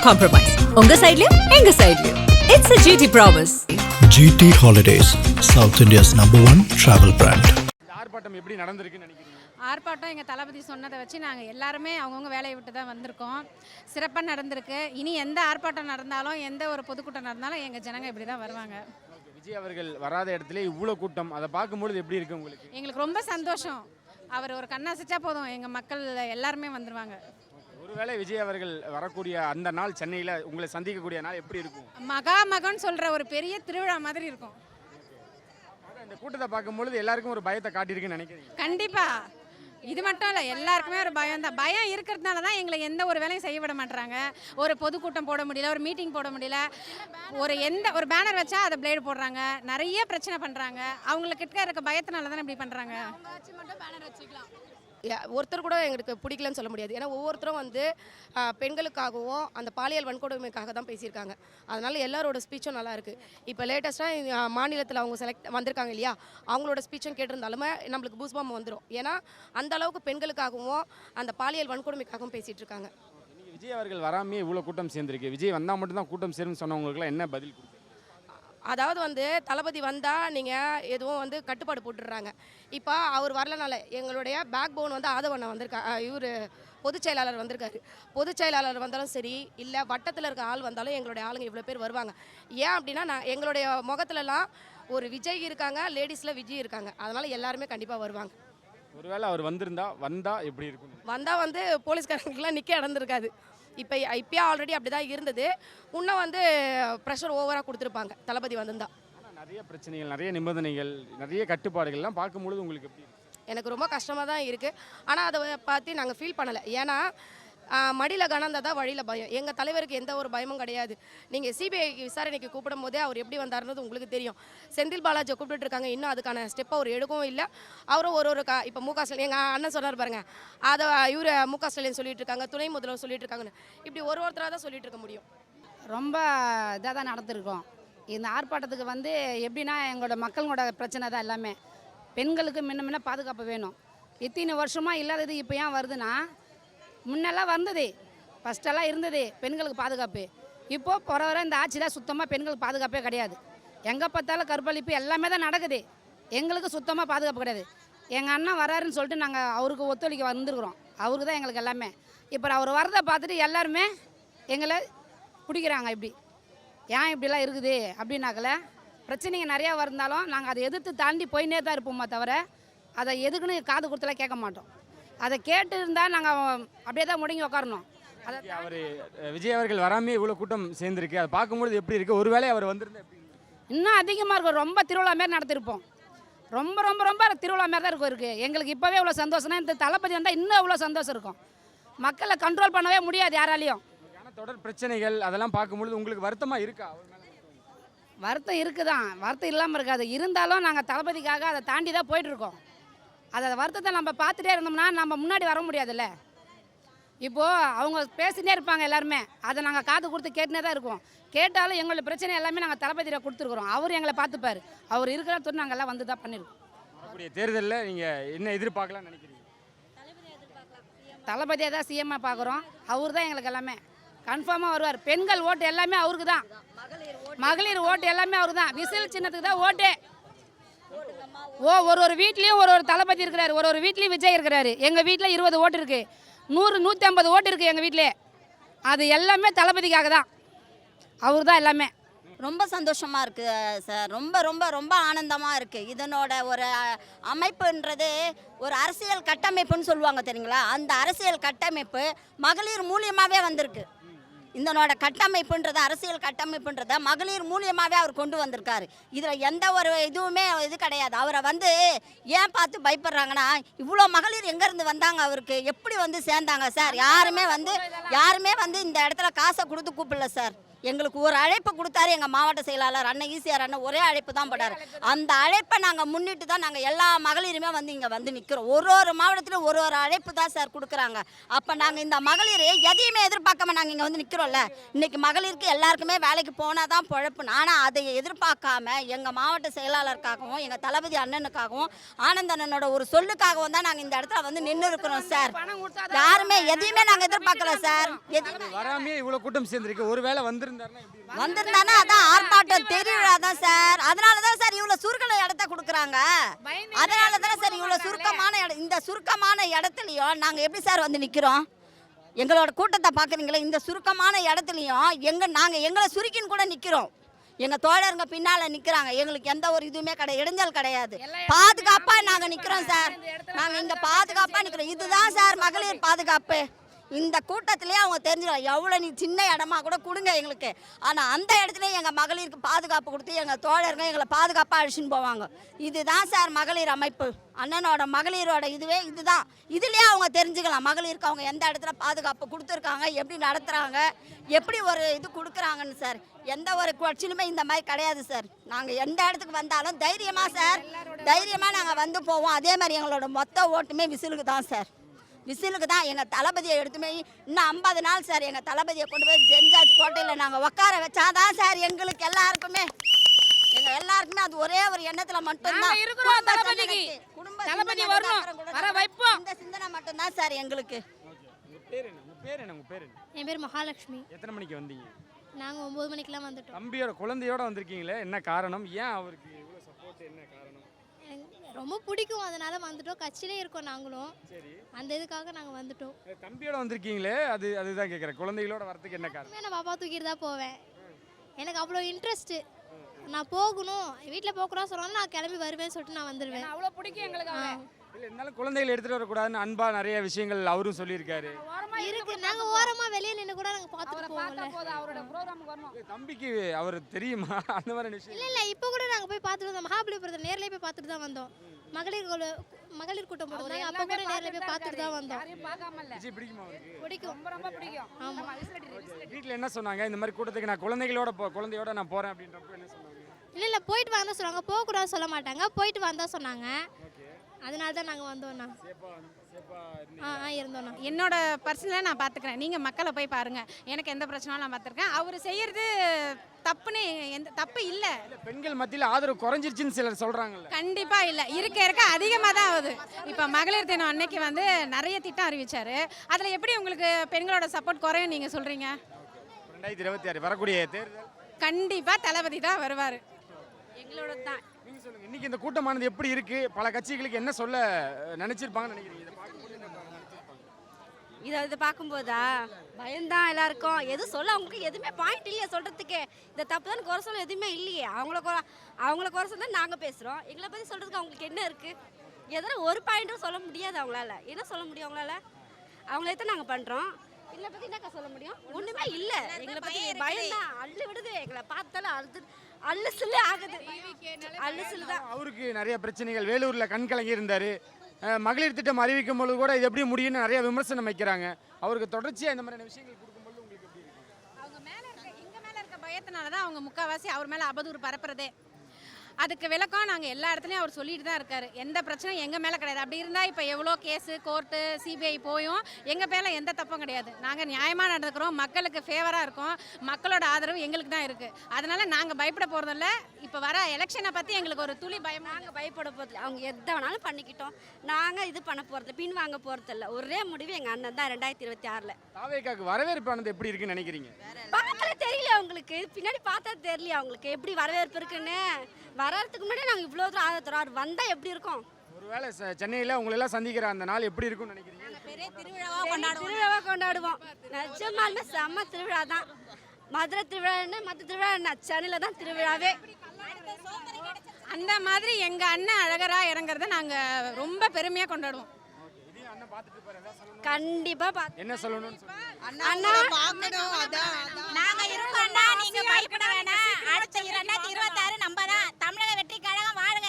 compromise. உங்க சைடுலயும் எங்க சைடுலயும். It's a GT promise. GT Holidays, South India's #1 travel brand. ஆர்ப்பாட்டம் எப்படி நடந்திருக்குன்னு நினைக்கிறீங்க? ஆர்ப்பாட்டம் எங்கள் தளபதி சொன்னதை வச்சு நாங்கள் எல்லாருமே அவங்கவுங்க வேலையை விட்டு தான் வந்திருக்கோம். சிறப்பாக நடந்திருக்கு. இனி எந்த ஆர்ப்பாட்டம் நடந்தாலும் எந்த ஒரு பொதுக்கூட்டம் நடந்தாலும் எங்கள் ஜனங்க இப்படி தான் வருவாங்க. விஜய் அவர்கள் வராத இடத்துல இவ்வளோ கூட்டம், அதை பார்க்கும்பொழுது எப்படி இருக்கு உங்களுக்கு? எங்களுக்கு ரொம்ப சந்தோஷம். அவர் ஒரு கண்ணாசிச்சா போதும், எங்கள் மக்கள் எல்லாருமே வந்துடுவாங்க. ஒருவேளை விஜய் அவர்கள் வரக்கூடிய அந்த நாள் சென்னையில் உங்களை சந்திக்கக்கூடிய நாள் எப்படி இருக்கும்? மகன் சொல்கிற ஒரு பெரிய திருவிழா மாதிரி இருக்கும். இந்த கூட்டத்தை பார்க்கும்பொழுது எல்லாருக்கும் ஒரு பயத்தை காட்டியிருக்குன்னு நினைக்கிறீங்க? கண்டிப்பாக. இது மட்டும் இல்லை, எல்லாருக்குமே ஒரு பயம் தான். பயம் இருக்கிறதுனால தான் எங்களை எந்த ஒரு வேலையும் செய்ய விட மாட்டுறாங்க. ஒரு பொதுக்கூட்டம் போட முடியல, ஒரு மீட்டிங் போட முடியல, ஒரு பேனர் வச்சா அதை பிளேடு போடுறாங்க, நிறைய பிரச்சனை பண்ணுறாங்க. அவங்களுக்கிட்ட இருக்க பயத்தினால தானே இப்படி பண்ணுறாங்க. ஒருத்தர் கூட எங்களுக்கு பிடிக்கலன்னு சொல்ல முடியாது. ஏன்னா ஒவ்வொருத்தரும் வந்து பெண்களுக்காகவும் அந்த பாலியல் வன்கொடுமைக்காக தான் பேசியிருக்காங்க. அதனால் எல்லாரோட ஸ்பீச்சும் நல்லா இருக்குது. இப்போ லேட்டஸ்ட்டாக மாநிலத்தில் அவங்க வந்திருக்காங்க இல்லையா, அவங்களோட ஸ்பீச்சும் கேட்டிருந்தாலுமே நம்மளுக்கு பூஸ்பாம் வந்துடும். ஏன்னா அந்த அளவுக்கு பெண்களுக்காகவும் அந்த பாலியல் வன்கொடுமைக்காகவும் பேசிகிட்டு இருக்காங்க. விஜய் அவர்கள் வராமே இவ்வளோ கூட்டம் சேர்ந்துருக்கு. விஜய் வந்தால் மட்டும்தான் கூட்டம் சேரும்னு சொன்னவங்களுக்குலாம் என்ன பதில் கொடுத்து? அதாவது வந்து தளபதி வந்தால் நீங்கள் எதுவும் வந்து கட்டுப்பாடு போட்டுடுறாங்க. இப்போ அவர் வரலனால எங்களுடைய பேக் போன் வந்து ஆதவண்ணா வந்திருக்கா, இவர் பொதுச் செயலாளர் வந்திருக்காரு. பொதுச் செயலாளர் வந்தாலும் சரி, இல்லை வட்டத்தில் இருக்க ஆள் வந்தாலும் எங்களுடைய ஆளுங்க இவ்வளோ பேர் வருவாங்க. ஏன் அப்படின்னா எங்களுடைய முகத்துலலாம் ஒரு விஜய் இருக்காங்க, லேடிஸில் விஜய் இருக்காங்க. அதனால் எல்லாருமே கண்டிப்பாக வருவாங்க. ஒருவேளை அவர் வந்தால் எப்படி இருக்கும்? வந்தால் வந்து போலீஸ்காரங்களுக்குலாம் நிற்க நடந்திருக்காது. இப்போயே ஆல்ரெடி அப்படி தான் இருந்தது. இன்னும் வந்து ப்ரெஷர் ஓவராக கொடுத்துருப்பாங்க தளபதி வந்திருந்தா. நிறைய பிரச்சனைகள், நிறைய நிபந்தனைகள், நிறைய கட்டுப்பாடுகள்லாம் பார்க்கும்பொழுது உங்களுக்கு எப்படி? எனக்கு ரொம்ப கஷ்டமாக தான் இருக்குது. ஆனால் அதை பார்த்து நாங்கள் ஃபீல் பண்ணலை. ஏன்னா மடியில் கனந்தா தான் வழியில் பயம். எங்கள் தலைவருக்கு எந்த ஒரு பயமும் கிடையாது. நீங்கள் சிபிஐக்கு விசாரணைக்கு கூப்பிடும் போதே அவர் எப்படி வந்தாருன்றது உங்களுக்கு தெரியும். செந்தில் பாலாஜியை கூப்பிட்டுருக்காங்க, இன்னும் அதுக்கான ஸ்டெப்பை அவர் எடுக்கவும் இல்லை. அவரும் ஒரு இப்போ முக ஸ்டாலின், எங்கள் அண்ணன் சொன்னார் பாருங்கள், அதை இவர் முக ஸ்டாலின் சொல்லிட்டு இருக்காங்க, துணை முதல்வர் சொல்லிட்டு இருக்காங்கன்னு. இப்படி ஒருத்தராக தான் சொல்லிட்டு இருக்க முடியும். ரொம்ப இதாக தான் நடந்திருக்கோம். இந்த ஆர்ப்பாட்டத்துக்கு வந்து எப்படின்னா எங்களோட மக்களோட பிரச்சனை தான் எல்லாமே. பெண்களுக்கு முன்ன பாதுகாப்பு வேணும். இத்தனை வருஷமாக இல்லாதது இப்போ ஏன் வருதுன்னா, முன்னெல்லாம் வந்தது, ஃபஸ்ட்டெல்லாம் இருந்தது பெண்களுக்கு பாதுகாப்பு. இப்போது வர இந்த ஆட்சியில் சுத்தமாக பெண்களுக்கு பாதுகாப்பே கிடையாது. எங்கே பார்த்தாலும் கற்பழிப்பு எல்லாமே தான் நடக்குது. எங்களுக்கு சுத்தமாக பாதுகாப்பு கிடையாது. எங்கள் அண்ணன் வராருன்னு சொல்லிட்டு நாங்கள் அவருக்கு ஒத்துழைக்க வந்துருக்குறோம். அவருக்கு தான் எங்களுக்கு எல்லாமே. இப்போ அவர் வரதை பார்த்துட்டு எல்லாருமே எங்களை பிடிக்கிறாங்க. இப்படி ஏன் இப்படிலாம் இருக்குது அப்படின்னாக்கல, பிரச்சனைங்க நிறையா இருந்தாலும் நாங்கள் அதை எதிர்த்து தாண்டி போயினே தான் இருப்போமா தவிர அதை எதுக்குன்னு காது கொடுத்தலாம் கேட்க மாட்டோம். அதை கேட்டு இருந்தால் நாங்கள் அப்படியே தான் முடங்கி உட்காரணும். அதை அவர் விஜய் அவர்கள் வராமே இவ்வளோ கூட்டம் சேர்ந்துருக்கு, அதை பார்க்கும்போது எப்படி இருக்குது? ஒருவேளை அவர் வந்திருந்தா எப்படி? இன்னும் அதிகமாக இருக்கும். ரொம்ப திருவிழா மாரி நடத்திருப்போம். ரொம்ப ரொம்ப ரொம்ப திருவிழா மாரி தான் இருக்குது. எங்களுக்கு இப்போவே இவ்வளோ சந்தோஷம்னா இந்த தளபதி வந்தால் இன்னும் இவ்வளோ சந்தோஷம் இருக்கும். மக்களை கண்ட்ரோல் பண்ணவே முடியாது யாராலையும். தொடர் பிரச்சனைகள் அதெல்லாம் பார்க்கும்பொழுது உங்களுக்கு வருத்தமாக இருக்கா? வருத்தம் இருக்குதான், வருத்தம் இல்லாமல் இருக்காது. இருந்தாலும் நாங்கள் தளபதிக்காக அதை தாண்டி தான் போயிட்டுருக்கோம். அதை வருத்தத்தை நம்ம பார்த்துட்டே இருந்தோம்னா நம்ம முன்னாடி வர முடியாதுல்ல. இப்போது அவங்க பேசிகிட்டே இருப்பாங்க எல்லாருமே, அதை நாங்கள் காது கொடுத்து கேட்டுனே தான் இருக்கோம். கேட்டாலும் எங்களோட பிரச்சனை எல்லாமே நாங்கள் தளபதியில் கொடுத்துருக்குறோம். அவர் எங்களை பார்த்துப்பார். அவர் இருக்கிற தொட்டு நாங்கள் எல்லாம் வந்து தான் பண்ணியிருக்கோம். வரக்கூடிய தேர்தலில் நீங்கள் என்ன எதிர்பார்க்கலாம்னு நினைக்கிறீங்க? தளபதியை தான் சிஎம்மாக பார்க்குறோம். அவர் தான் எங்களுக்கு எல்லாமே. கன்ஃபார்மாக வருவார். பெண்கள் ஓட்டு எல்லாமே அவருக்கு தான். மகளிர் ஓட்டு எல்லாமே அவருக்கு தான். விசில் சின்னத்துக்கு தான் ஓட்டே. ஒரு வீட்லேயும் ஒரு தளபதி இருக்கிறாரு, ஒரு வீட்லேயும் விஜய் இருக்கிறாரு. எங்கள் வீட்டில் 20 ஓட்டு இருக்குது, 100-150 ஓட்டு இருக்குது எங்கள் வீட்டிலே. அது எல்லாமே தளபதிக்காக தான். அவர் தான் எல்லாமே. ரொம்ப சந்தோஷமாக இருக்குது சார். ரொம்ப ரொம்ப ரொம்ப ஆனந்தமாக இருக்குது. இதனோட ஒரு அமைப்புன்றது ஒரு அரசியல் கட்டமைப்புன்னு சொல்லுவாங்க தெரியுங்களா, அந்த அரசியல் கட்டமைப்பு மகளிர் மூலியமாகவே வந்திருக்கு. இதனோட கட்டமைப்புன்றத, அரசியல் கட்டமைப்புன்றத மகளிர் மூலியமாகவே அவர் கொண்டு வந்திருக்காரு. இதில் எந்த ஒரு இதுவுமே இது கிடையாது. அவரை வந்து ஏன் பார்த்து பயப்படுறாங்கன்னா, இவ்வளோ மகளிர் எங்கேருந்து வந்தாங்க, அவருக்கு எப்படி வந்து சேர்ந்தாங்க சார்? யாருமே வந்து இந்த இடத்துல காசை கொடுத்து கூப்பிடல சார். எங்களுக்கு ஒரு அழைப்பு கொடுத்தாரு எங்கள் மாவட்ட செயலாளர் அண்ணன் ஈசிஆர் அண்ணன் ஒரே அழைப்பு தான் போட்டார். அந்த அழைப்பை நாங்கள் முன்னிட்டு தான் நாங்கள் எல்லா மகளிருமே வந்து இங்கே வந்து நிற்கிறோம். ஒரு மாவட்டத்திலும் ஒரு அழைப்பு தான் சார் கொடுக்குறாங்க. அப்போ நாங்கள் இந்த மகளிர் எதையுமே எதிர்பார்க்காம நாங்கள் இங்கே வந்து நிற்கிறோம்ல. இன்றைக்கி மகளிருக்கு எல்லாருக்குமே வேலைக்கு போனால் தான் பொழப்பு. ஆனால் அதை எதிர்பார்க்காம எங்கள் மாவட்ட செயலாளருக்காகவும் எங்கள் தளபதி அண்ணனுக்காகவும் ஆனந்த அண்ணனோட ஒரு சொல்லுக்காகவும் தான் நாங்கள் இந்த இடத்துல வந்து நின்று இருக்கிறோம் சார். யாருமே எதையுமே நாங்கள் எதிர்பார்க்கல சார். வராமே இவ்வளோ கூட்டம் சேர்ந்துருக்கு. ஒருவேளை வந்திருந்தானா அதான் ஆர்ப்பாட்டம் திருவிழா தான் சார். அதனால தான் சார் இவ்வளோ சுருக்கல இடத்த கொடுக்குறாங்க. அதனால தானே சார் இவ்வளோ சுருக்கமான இடம். இந்த சுருக்கமான இடத்துலையும் நாங்கள் எப்படி சார் வந்து நிற்கிறோம்? எங்களோட கூட்டத்தை பார்க்குறீங்களே, இந்த சுருக்கமான இடத்துலையும் நாங்கள் எங்களை சுருக்கின்னு கூட நிற்கிறோம். எங்கள் தோழருங்க பின்னால் நிற்கிறாங்க. எங்களுக்கு எந்த ஒரு இதுவுமே இடைஞ்சல் கிடையாது. பாதுகாப்பாக நாங்கள் நிற்கிறோம் சார். நாங்கள் இங்கே பாதுகாப்பாக நிற்கிறோம். இதுதான் சார் மகளிர் பாதுகாப்பு. இந்த கூட்டத்திலேயே அவங்க தெரிஞ்சிடும் எவ்வளோ நீ சின்ன இடமா கூட கொடுங்க எங்களுக்கு. ஆனால் அந்த இடத்துலையும் எங்கள் மகளிருக்கு பாதுகாப்பு கொடுத்து எங்கள் தோழருங்க எங்களை பாதுகாப்பாக அழிச்சுன்னு போவாங்க. இதுதான் சார் மகளிர் அமைப்பு. அண்ணனோட மகளிரோட இதுதான். இதுலேயே அவங்க தெரிஞ்சுக்கலாம் மகளிருக்கு அவங்க எந்த இடத்துல பாதுகாப்பு கொடுத்துருக்காங்க, எப்படி நடத்துகிறாங்க, எப்படி ஒரு இது கொடுக்குறாங்கன்னு சார். எந்த ஒரு கட்சியிலுமே இந்த மாதிரி கிடையாது சார். நாங்கள் எந்த இடத்துக்கு வந்தாலும் தைரியமாக நாங்கள் வந்து போவோம். அதே மாதிரி எங்களோட மொத்த ஓட்டுமே விசிலுக்கு தான் சார். விசிலுக்கு தான். எங்கள் தளபதியை எடுத்துமே இன்னும் 50 நாள் சார் எங்கள் தளபதியை கொண்டு போய் ஜென்ஜாஜ் கோட்டையில் நாங்கள் உட்கார வச்சாதான் சார் எங்களுக்கு எல்லாருக்குமே அது ஒரே ஒரு எண்ணத்தில் மட்டும்தான் இந்த சிந்தனை மட்டும்தான் சார் எங்களுக்கு. என் பேர் மகாலட்சுமி. எத்தனை மணிக்கு வந்தீங்க? நாங்கள் 9 மணிக்கெல்லாம் வந்துட்டோம். தம்பியோட குழந்தையோட வந்திருக்கீங்களே, என்ன காரணம்? ஏன் அவருக்கு இவ்வளோ சப்போர்ட்? என்ன காரணம்? ரொம்ப பிடிக்கும், அதனால வந்துட்டோம். கட்சியிலே இருக்கோம் நாங்களும். சரி, அந்த இதுக்காக நாங்கள் வந்துட்டோம். தம்பியோட வந்திருக்கீங்களே, அதுதான் கேட்குறேன். குழந்தைகளோட வரதுக்கு என்ன காரணம்? நான் பாப்பா தூக்கிட்டு தான் போவேன். எனக்கு அவ்வளோ இன்ட்ரெஸ்ட்டு. நான் போகணும், வீட்டில் போகக்கூடாது சொன்னாலும் நான் கிளம்பி வருவேன்னு சொல்லிட்டு நான் வந்துடுவேன். அவ்வளோ பிடிக்கும் எங்களுக்கு. இல்லை, இருந்தாலும் குழந்தைகளை எடுத்துகிட்டு வரக்கூடாதுன்னு அன்பாக நிறைய விஷயங்கள் அவரும் சொல்லியிருக்காரு. இருக்கு, நாங்கள் ஓரமாக வெளியே நின்று கூட நாங்கள் பார்த்துட்டு போவோம். அவரோட ப்ரோக்ராமுக்கு வரணும். தம்பிக்கு அவர் தெரியுமா அந்த மாதிரி விஷயம்? இல்லை இப்போ கூட நாங்கள் போய் பார்த்துட்டு வந்தோம். மகாபலிபுரத்தை நேரில் போய் பார்த்துட்டு தான் வந்தோம். மகளிர் கூட்டம் போடுறாங்க, அப்போ கூட நேரில் போய் பார்த்துட்டு தான் வந்தோம். விஜய் பிடிக்குமா அவருக்கு? பிடிக்கும், ரொம்ப பிடிக்கும். ஆமாம். வீட்டில் என்ன சொன்னாங்க? இந்த மாதிரி கூட்டத்துக்கு நான் குழந்தையோட நான் போகிறேன் அப்படின்றப்ப என்ன சொன்னாங்க? இல்லை போயிட்டு வாங்க சொல்லுவாங்க, போகக்கூடாது சொல்ல மாட்டாங்க. போயிட்டு வந்தா சொன்னாங்க. அதனால தான் நாங்கள் வந்தோண்ணா. இருந்தோண்ணா. என்னோட பர்சனலாக நான் பார்த்துக்கிறேன். நீங்கள் மக்களை போய் பாருங்கள். எனக்கு எந்த பிரச்சனையும் நான் பார்த்துருக்கேன். அவர் செய்கிறது தப்புன்னு எந்த தப்பு இல்லை. பெண்கள் மத்தியில் ஆதரவு குறைஞ்சிருச்சுன்னு சிலர் சொல்கிறாங்கல்ல. கண்டிப்பாக இல்லை, இருக்க அதிகமாக தான் ஆகுது. இப்போ மகளிர் தினம் அன்னைக்கு வந்து நிறைய திட்டம் அறிவிச்சார். அதில் எப்படி உங்களுக்கு பெண்களோட சப்போர்ட் குறையும் நீங்கள் சொல்கிறீங்க? 2026 வரக்கூடிய தேர்தல் கண்டிப்பாக தளபதி தான் வருவார். எங்களோட தான். நீங்கள் சொல்லுங்கள், இன்றைக்கி இந்த கூட்டமானது எப்படி இருக்குது? பல கட்சிகளுக்கு என்ன சொல்ல நினச்சிருப்பாங்கன்னு நினைக்கிறீங்க? இதை பார்க்கும்போதா பயம்தான் எல்லாருக்கும். எதுவும் சொல்ல அவங்களுக்கு எதுவுமே பாயிண்ட் இல்லையா சொல்கிறதுக்கு. இந்த தப்பு தான் குறை சொல்ல எதுவுமே இல்லையே. அவங்கள குறை சொல்ல நாங்கள் பேசுகிறோம். எங்களை பற்றி சொல்கிறதுக்கு அவங்களுக்கு என்ன இருக்குது? எதனா ஒரு பாயிண்ட்டும் சொல்ல முடியாது அவங்களால. என்ன சொல்ல முடியும் அவங்களால? அவங்களே தான் நாங்கள் பண்ணுறோம். எங்களை பற்றி என்னக்கா சொல்ல முடியும்? ஒன்றுமே இல்லை. எங்களை பற்றி பயம்தான் அள்ளு விடுது. எங்களை பார்த்தாலும் அல்லு ஆகுது. அல்லு தான். அவருக்கு நிறைய பிரச்சனைகள். வேலூரில் கண் கலங்கி இருந்தார். மகளிர் திட்டம் அறிவிக்கும் பொழுது கூட இது எப்படி முடியும்னு நிறைய விமர்சனம் வைக்கிறாங்க. அவருக்கு தொடர்ச்சியாக இந்த மாதிரியான விஷயங்கள் கொடுக்கும்போது உங்களுக்கு எப்படி இருக்கு? அவங்க எங்கள் மேலே இருக்க பயத்தினால தான் அவங்க முக்கால்வாசி அவர் மேலே அவதூறு பரப்புறதே. அதுக்கு விளக்கம் நாங்கள் எல்லா இடத்துலையும் அவர் சொல்லிட்டு தான் இருக்காரு. எந்த பிரச்சனையும் எங்கள் மேலே கிடையாது. அப்படி இருந்தால் இப்போ எவ்வளோ கேஸு கோர்ட்டு சிபிஐ போயும் எங்கள் மேலே எந்த தப்பும் கிடையாது. நாங்கள் நியாயமாக நடந்துக்கிறோம், மக்களுக்கு ஃபேவராக இருக்கோம், மக்களோட ஆதரவு எங்களுக்கு தான் இருக்குது. அதனால் நாங்கள் பயப்பட போகிறதில்ல. இப்போ வர எலெக்ஷனை பற்றி எங்களுக்கு ஒரு துளி பயம். நாங்கள் பயப்பட போகிறதில்ல. அவங்க எதை வேணாலும் பண்ணிக்கிட்டோம். நாங்கள் இது பண்ண போகிறது பின் வாங்க போகிறதில்ல. ஒரே முடிவு எங்கள் அண்ணன் தான் 2026. தாவேக்காக்கு வரவேற்பானது எப்படி இருக்குன்னு நினைக்கிறீங்க? பக்கத்தில் தெரியல அவங்களுக்கு, பின்னாடி பார்த்தா தெரியல அவங்களுக்கு எப்படி வரவேற்பு இருக்குன்னு. வர்றதுக்கு முன்னாடி நாங்கள் இவ்வளோ தூரம் ஆதரவு அவர் வந்தால் எப்படி இருக்கும்? ஒருவேளை சென்னையில் உங்களெல்லாம் சந்திக்கிற அந்த நாள் எப்படி இருக்கும்னு நினைக்கிறீங்க? பெரிய திருவிழாவாக கொண்டாடுவோம். நிஜமாலுமே செம்ம திருவிழா தான். மதுரை திருவிழா என்ன, மற்ற திருவிழா என்ன, சென்னையில் தான் திருவிழாவே. அந்த மாதிரி எங்கள் அண்ணன் அழகராக இறங்குறத நாங்கள் ரொம்ப பெருமையாக கொண்டாடுவோம். கண்டிப்பா என்ன சொல்லணும்? அண்ணா நாங்க இருக்கோம்னா நீங்க பயப்பட வேணாம். அடுத்த 2026 நம்ம தான். தமிழக வெற்றி கழகம் வாழ்க.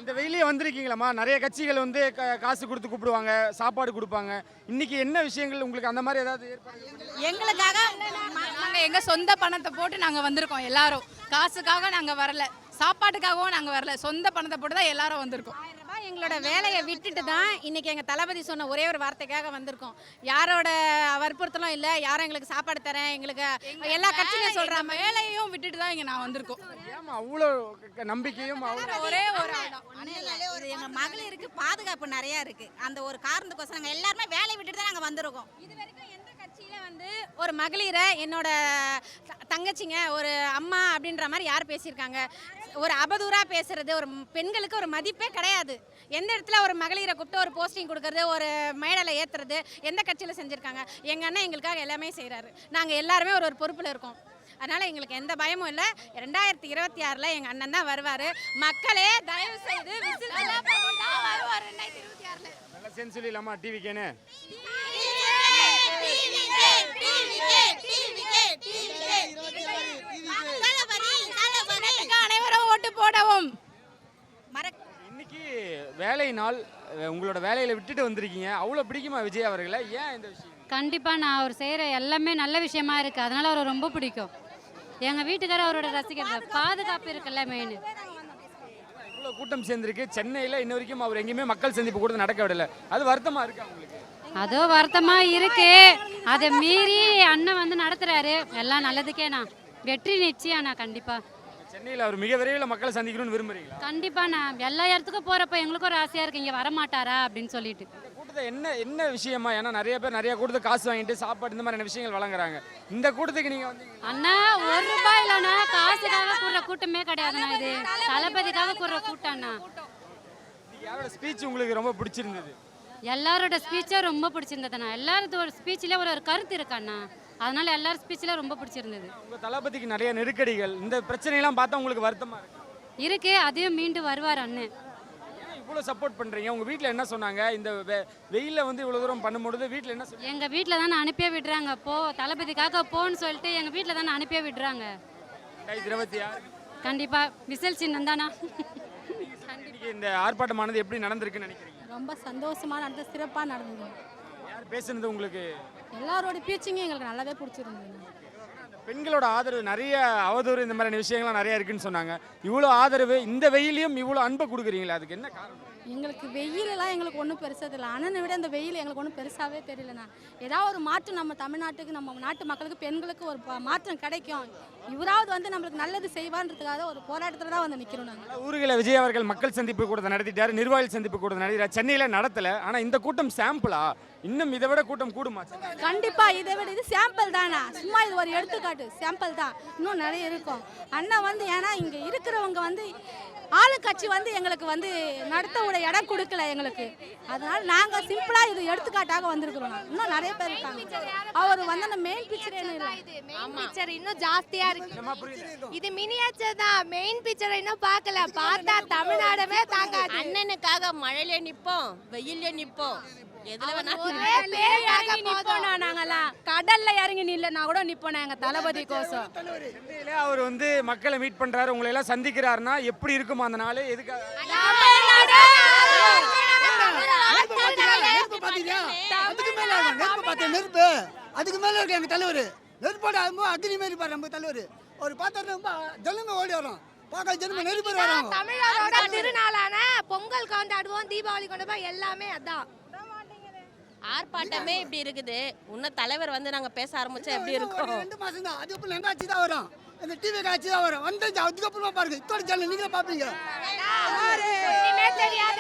இந்த வெயிலே வந்திருக்கீங்களம்மா, நிறைய கட்சிகள் வந்து காசு கொடுத்து கூப்பிடுவாங்க, சாப்பாடு கொடுப்பாங்க. இன்னைக்கு என்ன விஷயங்கள் உங்களுக்கு அந்த மாதிரி ஏதாவது ஏற்பாடு? எங்களுக்காக நாங்கள் எங்கள் சொந்த பணத்தை போட்டு நாங்கள் வந்திருக்கோம். எல்லாரும் காசுக்காக நாங்கள் வரல, சாப்பாட்டுக்காகவும் நாங்கள் வரல, சொந்த பணத்தை போட்டு தான் எல்லாரும் வந்திருக்கோம். எங்களோட வேலையை விட்டுட்டு தான் இன்னைக்கு எங்கள் தளபதி சொன்ன ஒரே ஒரு வார்த்தைக்காக வந்திருக்கோம். யாரோட வற்புறுத்தலும் இல்லை, யாரும் எங்களுக்கு சாப்பாடு தரேன், எங்களுக்கு எல்லா கட்சியும் சொல்கிற வேலையும் விட்டுட்டு தான் இங்கே நான் வந்திருக்கோம். ஏமா அவ்வளோ நம்பிக்கையும் ஒரே ஒரு இது எங்க மகளிருக்கு பாதுகாப்பு நிறைய இருக்கு. அந்த ஒரு காரணத்துக்கோசரம் நாங்க எல்லாருமே வேலையை விட்டுட்டு தான் நாங்க வந்திருக்கோம். இது வரைக்கும் எந்த கட்சியில வந்து ஒரு மகளிரை என்னோட தங்கச்சிங்க ஒரு அம்மா அப்படின்ற மாதிரி யார் பேசியிருக்காங்க? ஒரு அவதூறா பேசுறது, ஒரு பெண்களுக்கு ஒரு மதிப்பே கிடையாது. எந்த இடத்துல ஒரு மகளிரை கூப்பிட்டு ஒரு போஸ்டிங் கொடுக்கறது, ஒரு மேடையில் ஏற்றுறது எந்த கட்சியில் செஞ்சுருக்காங்க? எங்கள் அண்ணன் எங்களுக்காக எல்லாமே செய்கிறாரு. நாங்கள் எல்லாருமே ஒரு பொறுப்பில் இருக்கோம். அதனால் எங்களுக்கு எந்த பயமும் இல்லை. 2026 எங்கள் அண்ணன் தான் வருவார். மக்களே தயவு செய்து வருவார் 2026. நல்லா சேர்ந்து சொல்லிடலாமா டிவிக்கேன்னு? அனைவரும் ஓட்டு போடவும். இன்னைக்கு வேலை நாள், உங்களோட வேலையில விட்டுட்டு வந்திருக்கீங்க. அவ்வளோ பிடிக்குமா விஜய் அவர்களை? ஏன் இந்த விஷயம்? கண்டிப்பாக நான் அவர் செய்கிற எல்லாமே நல்ல விஷயமா இருக்குது, அதனால் அவரை ரொம்ப பிடிக்கும். எங்கள் வீட்டுக்காரர் அவரோட ரசிகர்கள். பாதுகாப்பு இருக்குல்ல மெயின். இவ்வளோ கூட்டம் சேர்ந்துருக்கு சென்னையில், இன்ன வரைக்கும் அவர் எங்கேயுமே மக்கள் சந்திப்பு கூட நடக்க விடலை. அது வருத்தமாக இருக்கா உங்களுக்கு? அதோ வருத்தமாக இருக்கு. அதை மீறி அண்ணன் வந்து நடத்துகிறாரு. எல்லாம் நல்லதுக்கேண்ணா, வெற்றி நிச்சயம்ண்ணா. கண்டிப்பாக சென்னையில் அவர் மிக விரைவில் மக்களை சந்திக்கணும்னு விரும்புறீங்களா? கண்டிப்பாக நான் எல்லா இடத்துக்கும் போகிறப்ப எங்களுக்கும் ஒரு ஆசையாக இருக்குது, இங்கே வரமாட்டாரா அப்படின்னு சொல்லிட்டு. கூட்டத்தை என்ன விஷயமா? ஏன்னா நிறைய பேர் நிறைய கூட்டத்துக்கு காசு வாங்கிட்டு சாப்பாடு இந்த மாதிரியான விஷயங்கள் வழங்குறாங்க. இந்த கூட்டத்துக்கு நீங்கள் வந்து அண்ணா ₹1 இல்லைண்ணா, காசுக்காக கூடுற கூட்டமே கிடையாதுண்ணா. இது தளபதிக்காக கூடுற கூட்டம்ண்ணா. யாரோட ஸ்பீச் உங்களுக்கு ரொம்ப பிடிச்சிருந்தது? எல்லாரோட ஸ்பீச்சும் ரொம்ப பிடிச்சிருந்ததுண்ணா. எல்லாரோட ஸ்பீச்சில் ஒரு கருத்து இருக்காண்ணா, அதனால எல்லாரும் ஸ்பீச்சில் ரொம்ப பிடிச்சிருந்தது. உங்கள் தளபதிக்கு நிறைய நெருக்கடிகள், இந்த பிரச்சனையெல்லாம் பார்த்தா உங்களுக்கு வருத்தமாக இருக்கு. அதையும் மீண்டும் வருவார் அண்ணன். இவ்வளோ சப்போர்ட் பண்ணுறீங்க. உங்கள் வீட்டில் என்ன சொன்னாங்க? இந்த வெயிலில் வந்து இவ்வளோ தூரம் பண்ணும்போது வீட்டில் என்ன சொன்னாங்க? எங்கள் வீட்டில் தானே அனுப்பியே விடுறாங்க. தளபதிக்காக போன்னு சொல்லிட்டு எங்கள் வீட்டில் தானே அனுப்பியே விடுறாங்க. 2026 கண்டிப்பாக விசில் சின்னம் தானா. இன்னைக்கு இந்த ஆர்ப்பாட்டமானது எப்படி நடந்திருக்குன்னு நினைக்கிறீங்க? ரொம்ப சந்தோஷமாக நடந்தது, சிறப்பாக நடந்தது. யார் பேசுனது உங்களுக்கு? எல்லாரோட பேச்சுங்க எங்களுக்கு நல்லாவே பிடிச்சிருந்தது. பெண்களோட ஆதரவு, நிறைய அவதூறு இந்த மாதிரியான விஷயங்கள்லாம் நிறைய இருக்குன்னு சொன்னாங்க. இவ்வளோ ஆதரவு, இந்த வெயிலையும் இவ்வளோ அன்பை கொடுக்குறீங்களா? அதுக்கு என்ன காரணம்? எங்களுக்கு வெயிலெல்லாம் எங்களுக்கு ஒன்றும் பெருசாக தெரியல. அண்ணனை விட இந்த வெயில் எங்களுக்கு ஒன்றும் பெருசாகவே தெரியலண்ணா. ஏதாவது ஒரு மாற்றம் நம்ம தமிழ்நாட்டுக்கு, நம்ம நாட்டு மக்களுக்கு, பெண்களுக்கு ஒரு மாற்றம் கிடைக்கும். இவராவது வந்து நம்மளுக்கு நல்லது செய்வான்றதுக்காக ஒரு போராட்டத்தில் தான் வந்து நிற்கிறோம். நாங்கள் ஊர்களில் விஜய் அவர்கள் மக்கள் சந்திப்பு கூட்டத்தை நடத்திட்டாரு, நிர்வாகிகள் சந்திப்பு கூட்டத்தை நடத்திட்டார். சென்னையில் நடத்தலை. ஆனால் இந்த கூட்டம் சாம்பிளா? இன்னும் இதை விட கூட்டம் கூடுமா? கண்டிப்பாக இதை விட இது சாம்பிள் தானா, சும்மா இது ஒரு எடுத்துக்காட்டு, சாம்பிள் தான். இன்னும் நிறைய இருக்கும். அண்ணன் வந்து ஏன்னா இங்கே இருக்கிறவங்க வந்து ஆளுங்கட்சி வந்து எங்களுக்கு வந்து நடத்த ஒரு இடம் கொடுக்கல எங்களுக்கு. அதனால நாங்கள் சிம்பிளாக இது எடுத்துக்காட்டாக வந்திருக்கிறோம். இன்னும் நிறைய பேர் இருக்காங்க. அவர் வந்து அந்த மெயின் பிக்சர் பிக்சர் இன்னும் ஜாஸ்தியா இருக்கு. இது மினியேச்சர் தான், மெயின் பிக்சர் இன்னும் பார்க்கல. பார்த்தா தமிழ்நாடவே தாங்காது. அண்ணனுக்காக மழையில நிப்போம், வெயில்ல நிப்போம், எதுல நாங்கெல்லாம் கடல்ல இறங்கி நில்லனா கூட நிப்போம் எங்க தளபதி கோசம். சென்னையில அவர் வந்து மக்களை மீட் பண்றாரு, உங்களை எல்லாம் சந்திக்கிறாருன்னா எப்படி இருக்குமா அந்த நாள்? எதுக்காக? அதுக்கு மேல இருக்கு எங்க தலைவர். நெருப்போட அக்னி மாரி பாரு நம்ம தலைவர். ஒரு பாத்திரம் ஜனங்க ஓடி வரோம், பார்க்க ஜனங்க நெருப்பு வரோம். தமிழரோட திருநாளான பொங்கல் கொண்டாடுவோம், தீபாவளி கொண்டாடுவோம், எல்லாமே அதான். ஆர்ப்பாட்டமே இப்படி இருக்குது. இன்னும் தலைவர் வந்து நாங்க பேச ஆரம்பிச்சா எப்படி இருக்கும்? 2 மாசம் தான். அதுக்கப்புறம் எங்க ஆட்சி தான் வரும், எங்க டிவி காட்சி தான் வரும். வந்து அதுக்கப்புறமா பாருங்க, இத்தோட சேனல் நீங்களே பாப்பீங்க.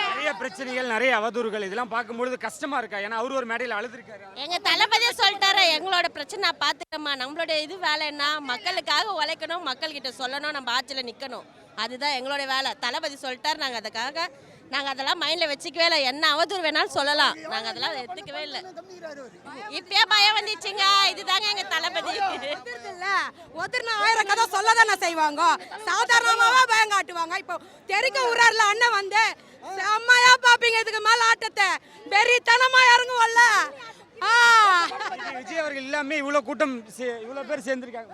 நிறைய பிரச்சனைகள், நிறைய அவதூறுகள், இதெல்லாம் பார்க்கும்பொழுது கஷ்டமா இருக்கா? ஏன்னா அவர் ஒரு மேடையில் அழுதுருக்காரு. எங்க தளபதியே சொல்லிட்டாரு, எங்களோட பிரச்சனை பார்த்துக்கம்மா, நம்மளோட இது வேலைன்னா மக்களுக்காக உழைக்கணும், மக்கள் கிட்ட சொல்லணும், நம்ம ஆட்சியில் நிற்கணும். அதுதான் எங்களோட வேலை. தளபதி சொல்லிட்டாரு, நாங்கள் அதுக்காக அதெல்லாம் மைண்டில் வச்சுக்கவே இல்லை. என்ன அவதூறு வேணாலும் சொல்லலாம், நாங்கள் அதெல்லாம் எடுத்துக்கவே இல்லை. இப்பயே பயம் வந்துச்சுங்க. இதுதாங்க எங்க தளபதி. ஒருத்தர் 1000 கதை சொல்லதானே செய்வாங்க, சாதாரணமாவா பயம் காட்டுவாங்க. இப்போ தெருக்க ஊரார்ல அண்ணன் வந்து செம்மையா பாப்பீங்க. இதுக்கு மேல ஆட்டத்தை வெறித்தனமா இறங்குவோம்ல. விஜய் அவர்கள் இல்லாம இவ்வளவு கூட்டம், இவ்வளவு பேர் சேர்ந்திருக்காங்க.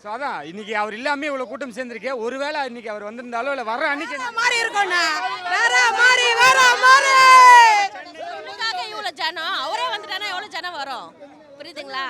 ஸோ அதான் இன்னைக்கு அவர் இல்லாமல் இவ்வளோ கூட்டம் சேர்ந்துருக்கே. ஒருவேளை இன்னைக்கு அவர் வந்திருந்தாலும் இல்லை வர்ற அன்னைக்கு மாறி இருக்கோண்ணா, வேற மாறி வேற மாறி இவ்வளோ ஜனம், அவரே வந்துட்டானா எவ்வளோ ஜனம் வரும், புரியுதுங்களா?